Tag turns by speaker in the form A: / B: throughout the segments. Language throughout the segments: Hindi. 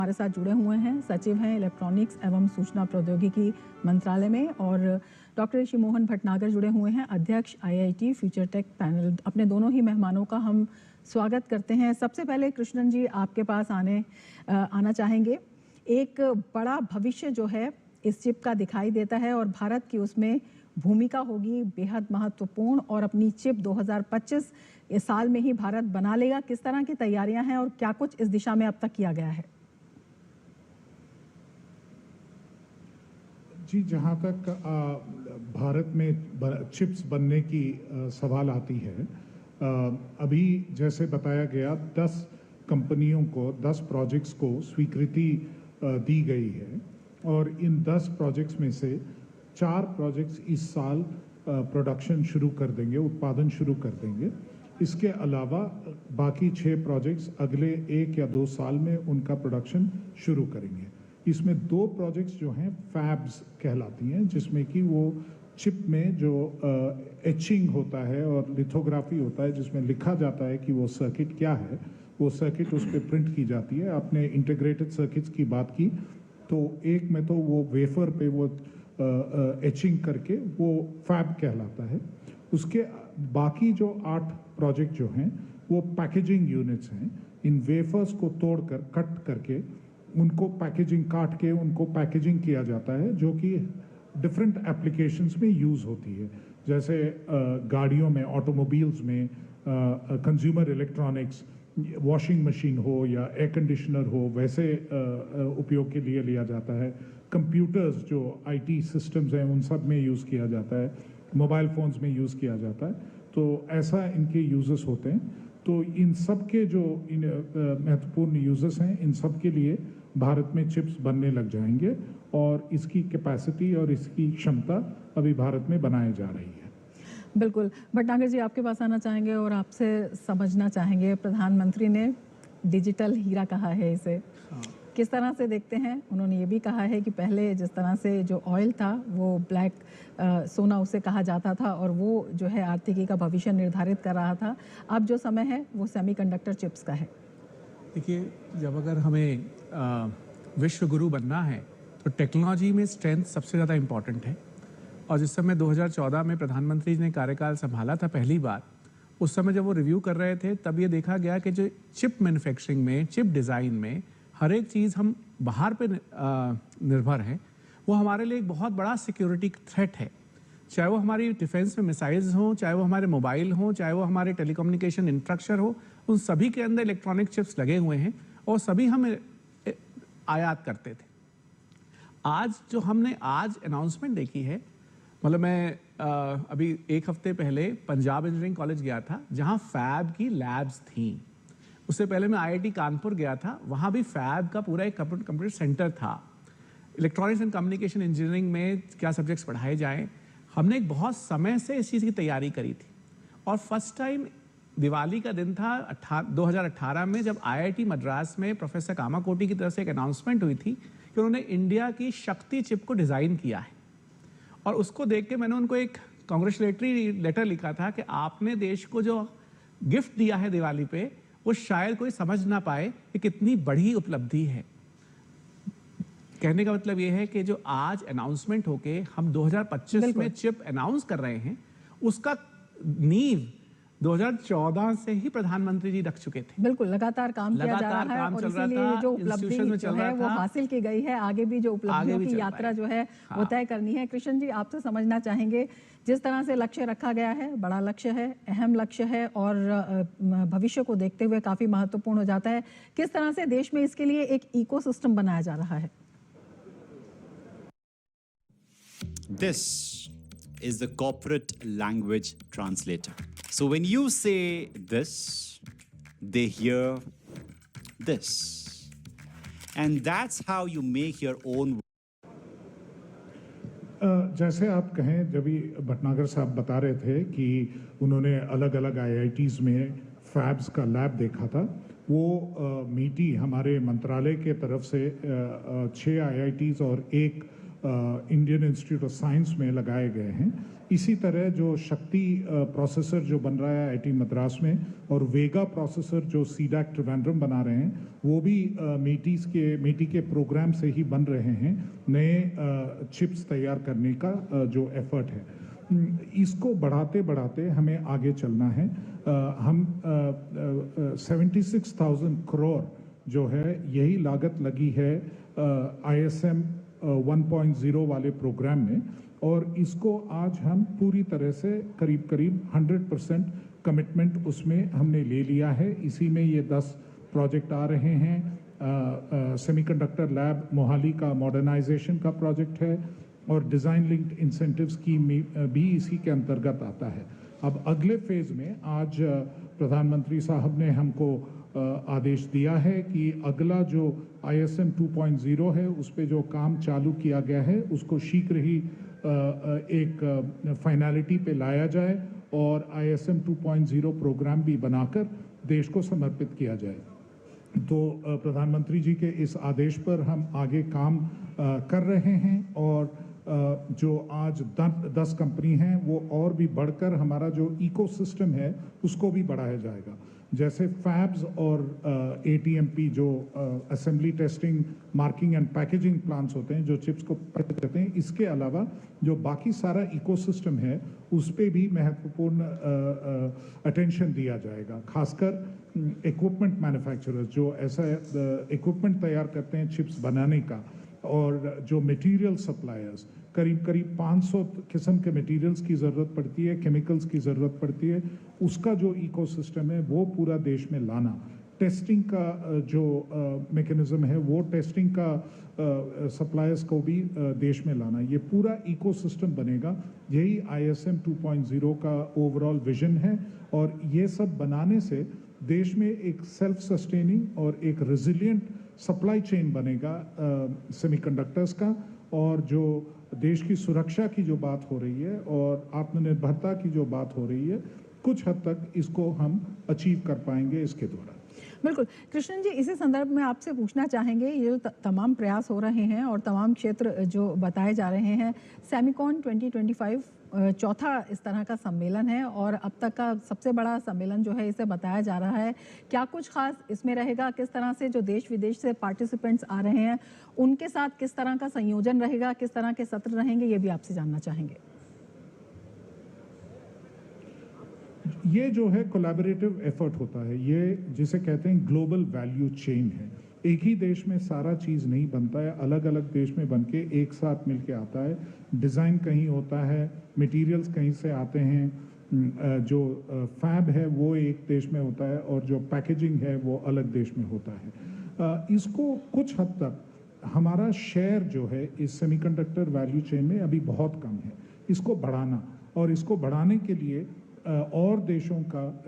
A: हमारे साथ जुड़े हुए हैं, सचिव हैं इलेक्ट्रॉनिक्स एवं सूचना प्रौद्योगिकी मंत्रालय में, और डॉक्टर ऋषि मोहन भटनागर जुड़े हुए हैं, अध्यक्ष IIT फ्यूचर टेक पैनल। अपने दोनों ही मेहमानों का हम स्वागत करते हैं। सबसे पहले कृष्णन जी आपके पास आना चाहेंगे। एक बड़ा भविष्य जो है इस चिप का दिखाई देता है और भारत की उसमें भूमिका होगी बेहद महत्वपूर्ण, और अपनी चिप 2025 इस साल में ही भारत बना लेगा। किस तरह की तैयारियां हैं और क्या कुछ इस दिशा में अब तक किया गया है?
B: जी, जहाँ तक भारत में चिप्स बनने की सवाल आती है, अभी जैसे बताया गया 10 कंपनियों को 10 प्रोजेक्ट्स को स्वीकृति दी गई है, और इन 10 प्रोजेक्ट्स में से 4 प्रोजेक्ट्स इस साल प्रोडक्शन शुरू कर देंगे, उत्पादन शुरू कर देंगे। इसके अलावा बाकी 6 प्रोजेक्ट्स अगले 1 या 2 साल में उनका प्रोडक्शन शुरू करेंगे। इसमें 2 प्रोजेक्ट्स जो हैं फैब्स कहलाती हैं, जिसमें कि वो चिप में जो एचिंग होता है और लिथोग्राफी होता है, जिसमें लिखा जाता है कि वो सर्किट क्या है, वो सर्किट उस पर प्रिंट की जाती है। आपने इंटीग्रेटेड सर्किट्स की बात की, तो एक में तो वो वेफर पे वो एचिंग करके वो फैब कहलाता है। उसके बाकी जो 8 प्रोजेक्ट जो हैं वो पैकेजिंग यूनिट्स हैं। इन वेफर्स को तोड़कर कट करके उनको पैकेजिंग काट के उनको पैकेजिंग किया जाता है, जो कि डिफरेंट एप्लीकेशंस में यूज़ होती है, जैसे गाड़ियों में, ऑटोमोबाइल्स में, कंज्यूमर इलेक्ट्रॉनिक्स, वॉशिंग मशीन हो या एयर कंडीशनर हो, वैसे उपयोग के लिए लिया जाता है। कंप्यूटर्स जो IT सिस्टम्स हैं उन सब में यूज़ किया जाता है, मोबाइल फ़ोन्स में यूज़ किया जाता है। तो ऐसा इनके यूजेस होते हैं। तो इन सब के जो महत्वपूर्ण यूजेस हैं, इन सब के लिए भारत में चिप्स बनने लग जाएंगे, और इसकी कैपेसिटी और इसकी क्षमता अभी भारत में बनाई जा रही है।
A: बिल्कुल, भटनागर जी आपके पास आना चाहेंगे और आपसे समझना चाहेंगे, प्रधानमंत्री ने डिजिटल हीरा कहा है इसे, किस तरह से देखते हैं? उन्होंने ये भी कहा है कि पहले जिस तरह से जो ऑयल था वो ब्लैक सोना उसे कहा जाता था, और वो जो है आर्थिकी का भविष्य निर्धारित कर रहा था। अब जो समय है वो सेमीकंडक्टर चिप्स का है।
C: देखिए, जब अगर हमें विश्व गुरु बनना है तो टेक्नोलॉजी में स्ट्रेंथ सबसे ज़्यादा इम्पॉर्टेंट है। और जिस समय 2014 में प्रधानमंत्री ने कार्यकाल संभाला था पहली बार, उस समय जब वो रिव्यू कर रहे थे तब ये देखा गया कि जो चिप मैन्युफैक्चरिंग में, चिप डिज़ाइन में हर एक चीज़ हम बाहर पे निर्भर हैं, वो हमारे लिए एक बहुत बड़ा सिक्योरिटी थ्रेट है। चाहे वो हमारी डिफेंस में मिसाइल्स हों, चाहे वो हमारे मोबाइल हों, चाहे वो हमारे टेलीकम्युनिकेशन इंफ्रास्ट्रक्चर हो, उन सभी के अंदर इलेक्ट्रॉनिक चिप्स लगे हुए हैं, और सभी हम आयात करते थे। आज जो हमने आज अनाउंसमेंट देखी है, मतलब मैं अभी 1 हफ्ते पहले पंजाब इंजीनियरिंग कॉलेज गया था, जहाँ फैब की लैब्स थी। उससे पहले मैं IIT कानपुर गया था, वहाँ भी फैब का पूरा एक कंप्यूटर सेंटर था। इलेक्ट्रॉनिक्स एंड कम्युनिकेशन इंजीनियरिंग में क्या सब्जेक्ट्स पढ़ाए जाएँ, हमने एक बहुत समय से इस चीज़ की तैयारी करी थी। और फर्स्ट टाइम दिवाली का दिन था 2018 में, जब IIT मद्रास में प्रोफेसर कामाकोटी की तरफ से एक अनाउंसमेंट हुई थी कि उन्होंने इंडिया की शक्ति चिप को डिज़ाइन किया है। और उसको देख के मैंने उनको एक कांग्रेचुलेटरी लेटर लिखा था कि आपने देश को जो गिफ्ट दिया है दिवाली पे, वो शायद कोई समझ ना पाए कि कितनी बड़ी उपलब्धि है। कहने का मतलब ये है कि जो आज अनाउंसमेंट होके हम 2025 में चिप अनाउंस कर रहे हैं, उसका नींव 2014 से ही प्रधानमंत्री जी रख चुके थे।
A: बिल्कुल, लगातार काम किया जा रहा है, और इसीलिए जो उपलब्धि जो है वो हासिल की गई है। आगे भी जो उपलब्धियों की यात्रा जो है वो तय करनी है। कृष्ण जी आपसे समझना चाहेंगे, जिस तरह से लक्ष्य रखा गया है, बड़ा लक्ष्य है, अहम लक्ष्य है, और भविष्य को देखते हुए काफी महत्वपूर्ण हो जाता है, किस तरह से देश में इसके लिए एक इकोसिस्टम बनाया जा रहा है?
D: This is the corporate language translator. So when you say this, they hear this. And that's how you make your own.
B: जैसे आप कहें, जब भी भटनागर साहब बता रहे थे कि उन्होंने अलग अलग IITs में फैब्स का लैब देखा था, वो मीटी हमारे मंत्रालय के तरफ से 6 IITs और 1 इंडियन इंस्टीट्यूट ऑफ साइंस में लगाए गए हैं। इसी तरह जो शक्ति प्रोसेसर जो बन रहा है आईआईटी मद्रास में, और वेगा प्रोसेसर जो सीडैक त्रिवेंद्रम बना रहे हैं, वो भी मेटी के प्रोग्राम से ही बन रहे हैं। नए चिप्स तैयार करने का जो एफर्ट है, इसको बढ़ाते बढ़ाते हमें आगे चलना है। हम 76,000 करोड़ जो है यही लागत लगी है ISM 1.0 वाले प्रोग्राम में, और इसको आज हम पूरी तरह से करीब 100% कमिटमेंट उसमें हमने ले लिया है। इसी में ये 10 प्रोजेक्ट आ रहे हैं। सेमीकंडक्टर लैब मोहाली का मॉडर्नाइजेशन का प्रोजेक्ट है, और डिज़ाइन लिंक्ड इंसेंटिव स्कीम भी इसी के अंतर्गत आता है। अब अगले फेज में आज प्रधानमंत्री साहब ने हमको आदेश दिया है कि अगला जो ISM 2.0 है उस पे जो काम चालू किया गया है उसको शीघ्र ही एक फाइनलिटी पे लाया जाए, और ISM 2.0 प्रोग्राम भी बनाकर देश को समर्पित किया जाए। तो प्रधानमंत्री जी के इस आदेश पर हम आगे काम कर रहे हैं, और जो आज 10 कंपनी हैं वो और भी बढ़कर हमारा जो इकोसिस्टम है उसको भी बढ़ाया जाएगा। जैसे फैब्स और ATMP जो assembly testing marking and packaging plants होते हैं जो चिप्स को पैक करते हैं, इसके अलावा जो बाकी सारा इकोसिस्टम है उस पे भी महत्वपूर्ण अटेंशन दिया जाएगा। खासकर इक्विपमेंट मैन्युफैक्चरर्स जो ऐसा इक्विपमेंट तैयार करते हैं चिप्स बनाने का, और जो मटेरियल सप्लायर्स, करीब 500 किस्म के मटेरियल्स की ज़रूरत पड़ती है, केमिकल्स की ज़रूरत पड़ती है, उसका जो इकोसिस्टम है वो पूरा देश में लाना। टेस्टिंग का जो मैकेनिज्म है वो टेस्टिंग का सप्लायर्स को भी देश में लाना, ये पूरा इकोसिस्टम बनेगा। यही ISM 2.0 का ओवरऑल विजन है, और ये सब बनाने से देश में एक सेल्फ सस्टेनिंग और एक रेजिलिएंट सप्लाई चेन बनेगा सेमीकंडक्टर्स का। और जो देश की सुरक्षा की जो बात हो रही है और आत्मनिर्भरता की जो बात हो रही है, कुछ हद तक इसको हम अचीव कर पाएंगे इसके द्वारा।
A: बिल्कुल कृष्णन जी, इसी संदर्भ में आपसे पूछना चाहेंगे, ये जो तमाम प्रयास हो रहे हैं और तमाम क्षेत्र जो बताए जा रहे हैं, सेमिकॉन 2025 चौथा इस तरह का सम्मेलन है, और अब तक का सबसे बड़ा सम्मेलन जो है इसे बताया जा रहा है। क्या कुछ खास इसमें रहेगा? किस तरह से जो देश विदेश से पार्टिसिपेंट्स आ रहे हैं उनके साथ किस तरह का संयोजन रहेगा, किस तरह के सत्र रहेंगे, ये भी आपसे जानना चाहेंगे।
B: ये जो है कोलैबोरेटिव एफर्ट होता है, ये जिसे कहते हैं ग्लोबल वैल्यू चेन है। एक ही देश में सारा चीज़ नहीं बनता है, अलग अलग देश में बनके एक साथ मिलके आता है। डिज़ाइन कहीं होता है, मटेरियल्स कहीं से आते हैं, जो फैब है वो एक देश में होता है, और जो पैकेजिंग है वो अलग देश में होता है। इसको कुछ हद तक हमारा शेयर जो है इस सेमीकंडक्टर वैल्यू चेन में अभी बहुत कम है। इसको बढ़ाना, और इसको बढ़ाने के लिए और देशों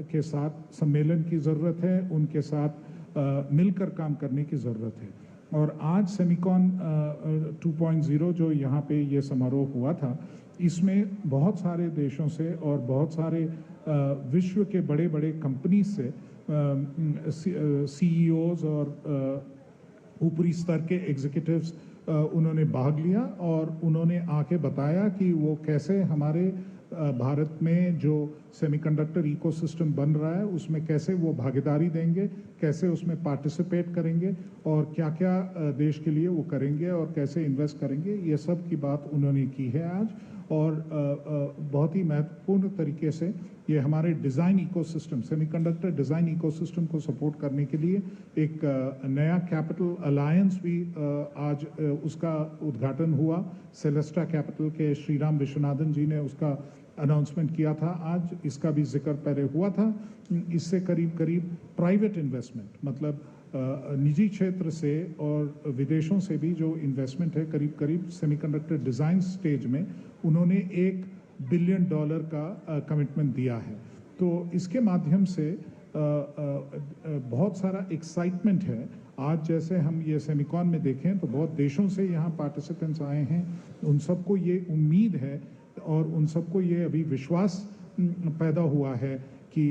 B: के साथ सम्मेलन की ज़रूरत है, उनके साथ मिलकर काम करने की ज़रूरत है। और आज सेमिकॉन 2.0 जो यहाँ पे ये समारोह हुआ था, इसमें बहुत सारे देशों से और बहुत सारे विश्व के बड़े बड़े कंपनी से CEOs और ऊपरी स्तर के एग्जीक्यूटिव्स उन्होंने भाग लिया, और उन्होंने आके बताया कि वो कैसे हमारे भारत में जो सेमीकंडक्टर इकोसिस्टम बन रहा है उसमें कैसे वो भागीदारी देंगे, कैसे उसमें पार्टिसिपेट करेंगे, और क्या क्या देश के लिए वो करेंगे और कैसे इन्वेस्ट करेंगे, ये सब की बात उन्होंने की है आज। और बहुत ही महत्वपूर्ण तरीके से ये हमारे design ecosystem, semiconductor design ecosystem को सपोर्ट करने के लिए एक नया कैपिटल अलायंस भी आज उसका उद्घाटन हुआ। सेलेस्टा कैपिटल के श्रीराम विश्वनाथन जी ने उसका अनाउंसमेंट किया था आज, इसका भी जिक्र पहले हुआ था। इससे करीब प्राइवेट इन्वेस्टमेंट, मतलब निजी क्षेत्र से और विदेशों से भी जो इन्वेस्टमेंट है, करीब सेमीकंडक्टर डिज़ाइन स्टेज में उन्होंने $1 बिलियन का कमिटमेंट दिया है। तो इसके माध्यम से बहुत सारा एक्साइटमेंट है। आज जैसे हम ये सेमिकॉन में देखें तो बहुत देशों से यहाँ पार्टिसिपेंट्स आए हैं, उन सबको ये उम्मीद है और उन सबको ये अभी विश्वास पैदा हुआ है कि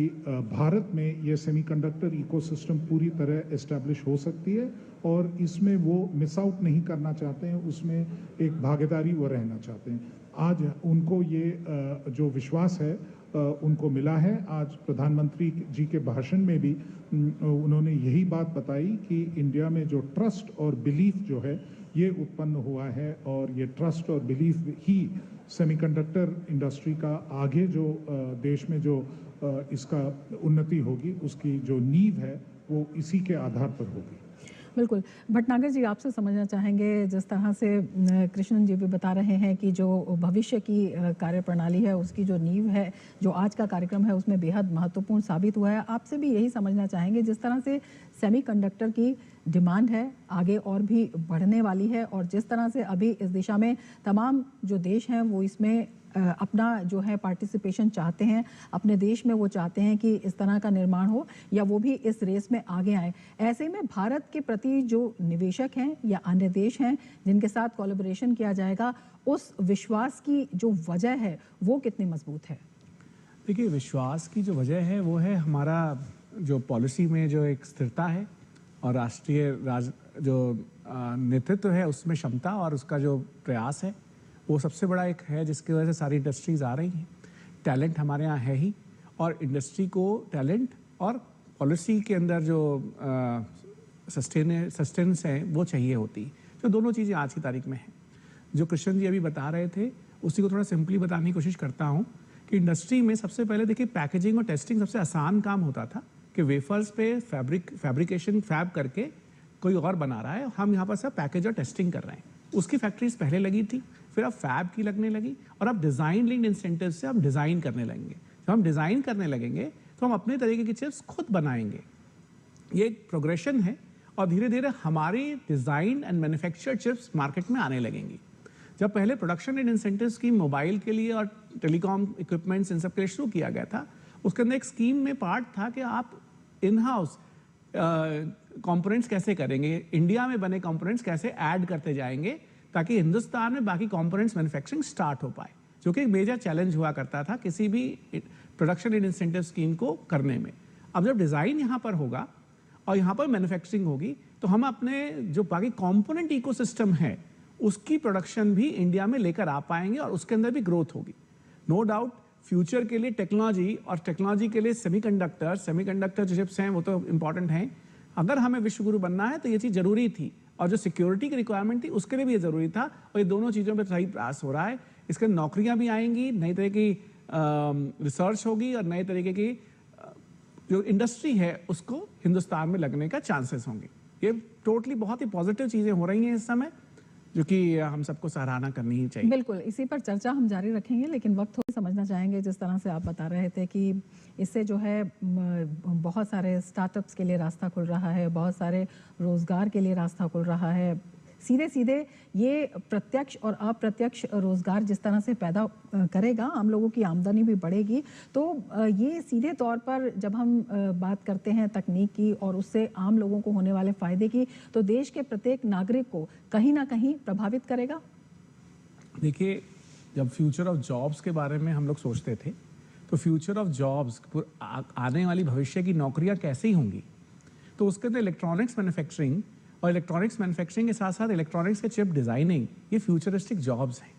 B: भारत में ये सेमीकंडक्टर इकोसिस्टम पूरी तरह एस्टैब्लिश हो सकती है और इसमें वो मिस आउट नहीं करना चाहते हैं, उसमें एक भागीदारी वो रहना चाहते हैं। आज उनको ये जो विश्वास है उनको मिला है। आज प्रधानमंत्री जी के भाषण में भी उन्होंने यही बात बताई कि इंडिया में जो ट्रस्ट और बिलीफ जो है ये उत्पन्न हुआ है और ये ट्रस्ट और बिलीफ ही सेमीकंडक्टर इंडस्ट्री का आगे जो देश में जो इसका उन्नति होगी उसकी जो नींव है वो इसी के आधार पर होगी।
A: बिल्कुल। भटनागर जी, आपसे समझना चाहेंगे, जिस तरह से कृष्णन जी भी बता रहे हैं कि जो भविष्य की कार्यप्रणाली है उसकी जो नींव है, जो आज का कार्यक्रम है उसमें बेहद महत्वपूर्ण साबित हुआ है। आपसे भी यही समझना चाहेंगे, जिस तरह से सेमीकंडक्टर की डिमांड है आगे और भी बढ़ने वाली है और जिस तरह से अभी इस दिशा में तमाम जो देश हैं वो इसमें अपना जो है पार्टिसिपेशन चाहते हैं, अपने देश में वो चाहते हैं कि इस तरह का निर्माण हो या वो भी इस रेस में आगे आए। ऐसे में भारत के प्रति जो निवेशक हैं या अन्य देश हैं जिनके साथ कोलैबोरेशन किया जाएगा, उस विश्वास की जो वजह है वो कितनी मजबूत है?
C: देखिए, विश्वास की जो वजह है वो है हमारा जो पॉलिसी में जो एक स्थिरता है और राष्ट्रीय जो नेतृत्व है उसमें क्षमता और उसका जो प्रयास है वो सबसे बड़ा एक है जिसकी वजह से सारी इंडस्ट्रीज आ रही हैं। टैलेंट हमारे यहाँ है ही और इंडस्ट्री को टैलेंट और पॉलिसी के अंदर जो सस्टेनेंस है वो चाहिए होती है, जो दोनों चीज़ें आज की तारीख में हैं। जो कृष्ण जी अभी बता रहे थे उसी को थोड़ा सिंपली बताने की कोशिश करता हूँ कि इंडस्ट्री में सबसे पहले देखिए पैकेजिंग और टेस्टिंग सबसे आसान काम होता था कि वेफर्स पे फैब्रिकेशन फैब करके कोई और बना रहा है, हम यहाँ पर सब पैकेज और टेस्टिंग कर रहे हैं। उसकी फैक्ट्रीज पहले लगी थी, फिर अब फैब की लगने लगी और अब डिज़ाइन लिंक्ड इंसेंटिव से हम डिज़ाइन करने लगेंगे। जब हम डिज़ाइन करने लगेंगे तो हम अपने तरीके की चिप्स खुद बनाएंगे। ये एक प्रोग्रेशन है और धीरे धीरे हमारी design and manufactured chips market में आने लगेंगी। जब पहले production and incentive scheme mobile के लिए और टेलीकॉम इक्विपमेंट्स इन सब के लिए शुरू किया गया था, उसके अंदर एक स्कीम में पार्ट था कि आप इन हाउस कंपोनेंट्स कैसे करेंगे, इंडिया में बने कंपोनेंट्स कैसे ऐड करते जाएंगे ताकि हिंदुस्तान में बाकी कंपोनेंट्स मैन्युफैक्चरिंग स्टार्ट हो पाए, जो कि एक मेजर चैलेंज हुआ करता था किसी भी प्रोडक्शन एंड इंसेंटिव स्कीम को करने में। अब जब डिज़ाइन यहाँ पर होगा और यहाँ पर मैन्युफैक्चरिंग होगी तो हम अपने जो बाकी कंपोनेंट इकोसिस्टम है उसकी प्रोडक्शन भी इंडिया में लेकर आ पाएंगे और उसके अंदर भी ग्रोथ होगी। नो डाउट फ्यूचर के लिए टेक्नोलॉजी और टेक्नोलॉजी के लिए सेमीकंडक्टर जो चिप्स हैं वो तो इम्पॉर्टेंट हैं। अगर हमें विश्व गुरु बनना है तो ये चीज़ ज़रूरी थी और जो सिक्योरिटी की रिक्वायरमेंट थी उसके लिए भी ये ज़रूरी था और ये दोनों चीज़ों पर सही प्रयास हो रहा है। इसके नौकरियां भी आएंगी, नई तरह की रिसर्च होगी और नए तरीके की जो इंडस्ट्री है उसको हिंदुस्तान में लगने का चांसेस होंगे। ये टोटली बहुत ही पॉजिटिव चीज़ें हो रही हैं इस समय, जो कि हम सबको सराहना करनी ही चाहिए।
A: बिल्कुल, इसी पर चर्चा हम जारी रखेंगे, लेकिन वक्त थोड़ा समझना चाहेंगे जिस तरह से आप बता रहे थे कि इससे जो है बहुत सारे स्टार्टअप्स के लिए रास्ता खुल रहा है, बहुत सारे रोज़गार के लिए रास्ता खुल रहा है। सीधे सीधे ये प्रत्यक्ष और अप्रत्यक्ष रोज़गार जिस तरह से पैदा करेगा, आम लोगों की आमदनी भी बढ़ेगी, तो ये सीधे तौर पर जब हम बात करते हैं तकनीक की और उससे आम लोगों को होने वाले फ़ायदे की, तो देश के प्रत्येक नागरिक को कहीं ना कहीं प्रभावित करेगा।
C: देखिए, जब फ्यूचर ऑफ जॉब्स के बारे में हम लोग सोचते थे तो फ्यूचर ऑफ जॉब्स आने वाली भविष्य की नौकरियां कैसे ही होंगी, तो उसके अंदर इलेक्ट्रॉनिक्स मैन्युफैक्चरिंग और इलेक्ट्रॉनिक्स मैन्युफैक्चरिंग के साथ साथ इलेक्ट्रॉनिक्स के चिप डिज़ाइनिंग, ये फ्यूचरिस्टिक जॉब्स हैं।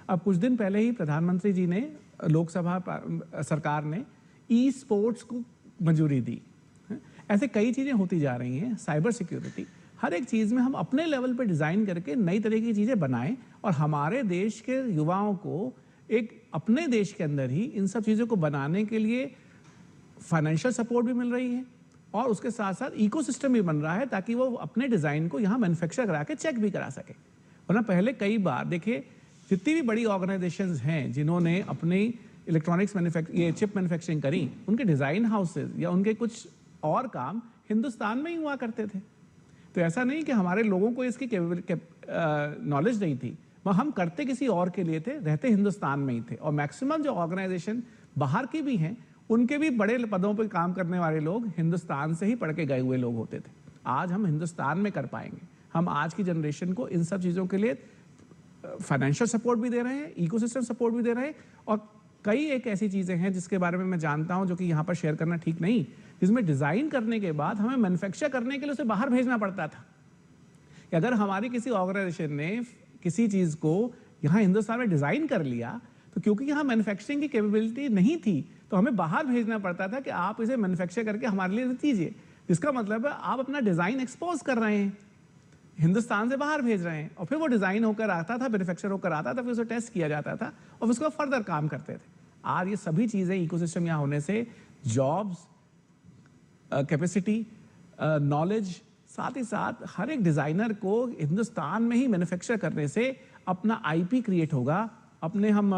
C: अब कुछ दिन पहले ही प्रधानमंत्री जी ने लोकसभा सरकार ने ई स्पोर्ट्स को मंजूरी दी। ऐसे कई चीज़ें होती जा रही हैं। साइबर सिक्योरिटी, हर एक चीज़ में हम अपने लेवल पर डिज़ाइन करके नई तरह की चीज़ें बनाएं और हमारे देश के युवाओं को एक अपने देश के अंदर ही इन सब चीज़ों को बनाने के लिए फाइनेंशियल सपोर्ट भी मिल रही है और उसके साथ साथ इकोसिस्टम भी बन रहा है ताकि वो अपने डिज़ाइन को यहाँ मैन्युफैक्चर करा के चेक भी करा सके। वरना पहले कई बार देखिए, जितनी भी बड़ी ऑर्गेनाइजेशंस हैं जिन्होंने अपनी इलेक्ट्रॉनिक्स ये चिप मैन्युफैक्चरिंग करी, उनके डिज़ाइन हाउसेज या उनके कुछ और काम हिंदुस्तान में ही हुआ करते थे। तो ऐसा नहीं कि हमारे लोगों को इसकी नॉलेज नहीं थी, वह हम करते किसी और के लिए थे, रहते हिंदुस्तान में ही थे। और मैक्सिमम जो ऑर्गेनाइजेशन बाहर की भी हैं, उनके भी बड़े पदों पर काम करने वाले लोग हिंदुस्तान से ही पढ़ के गए हुए लोग होते थे। आज हम हिंदुस्तान में कर पाएंगे। हम आज की जनरेशन को इन सब चीज़ों के लिए फाइनेंशियल सपोर्ट भी दे रहे हैं, इकोसिस्टम सपोर्ट भी दे रहे हैं और कई एक ऐसी चीज़ें हैं जिसके बारे में मैं जानता हूं जो कि यहाँ पर शेयर करना ठीक नहीं, जिसमें डिज़ाइन करने के बाद हमें मैन्युफैक्चर करने के लिए उसे बाहर भेजना पड़ता था। कि अगर हमारी किसी ऑर्गेनाइजेशन ने किसी चीज़ को यहाँ हिंदुस्तान में डिज़ाइन कर लिया, तो क्योंकि यहाँ मैन्युफैक्चरिंग की कैपेबिलिटी नहीं थी, तो हमें बाहर भेजना पड़ता था कि आप इसे मैन्युफैक्चर करके हमारे लिए दीजिए। जिसका मतलब है आप अपना डिज़ाइन एक्सपोज कर रहे हैं, हिंदुस्तान से बाहर भेज रहे हैं, और फिर वो डिज़ाइन होकर आता था, मैन्युफैक्चर होकर आता था, फिर उसे टेस्ट किया जाता था और उसको फर्दर काम करते थे। आज ये सभी चीज़ें इकोसिस्टम यहाँ होने से जॉब्स, कैपेसिटी, नॉलेज, साथ ही साथ हर एक डिज़ाइनर को हिंदुस्तान में ही मैन्युफैक्चर करने से अपना आईपी क्रिएट होगा, अपने हम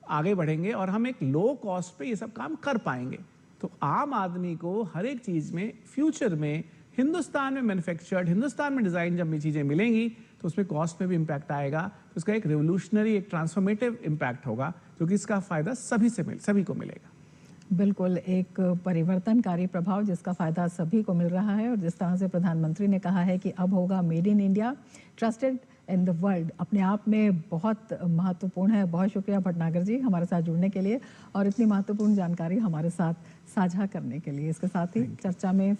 C: आगे बढ़ेंगे और हम एक लो कॉस्ट पे ये सब काम कर पाएंगे। तो आम आदमी को हर एक चीज़ में फ्यूचर में हिंदुस्तान में मैन्युफैक्चर्ड, हिंदुस्तान में डिज़ाइन जब भी चीज़ें मिलेंगी तो उसमें कॉस्ट में भी इम्पैक्ट आएगा, तो उसका एक रेवोल्यूशनरी, एक ट्रांसफॉर्मेटिव इम्पैक्ट होगा, जो कि इसका फ़ायदा सभी को मिलेगा।
A: बिल्कुल, एक परिवर्तनकारी प्रभाव जिसका फ़ायदा सभी को मिल रहा है। और जिस तरह से प्रधानमंत्री ने कहा है कि अब होगा made in India, trusted in the world, अपने आप में बहुत महत्वपूर्ण है। बहुत शुक्रिया भटनागर जी हमारे साथ जुड़ने के लिए और इतनी महत्वपूर्ण जानकारी हमारे साथ साझा करने के लिए। इसके साथ ही चर्चा में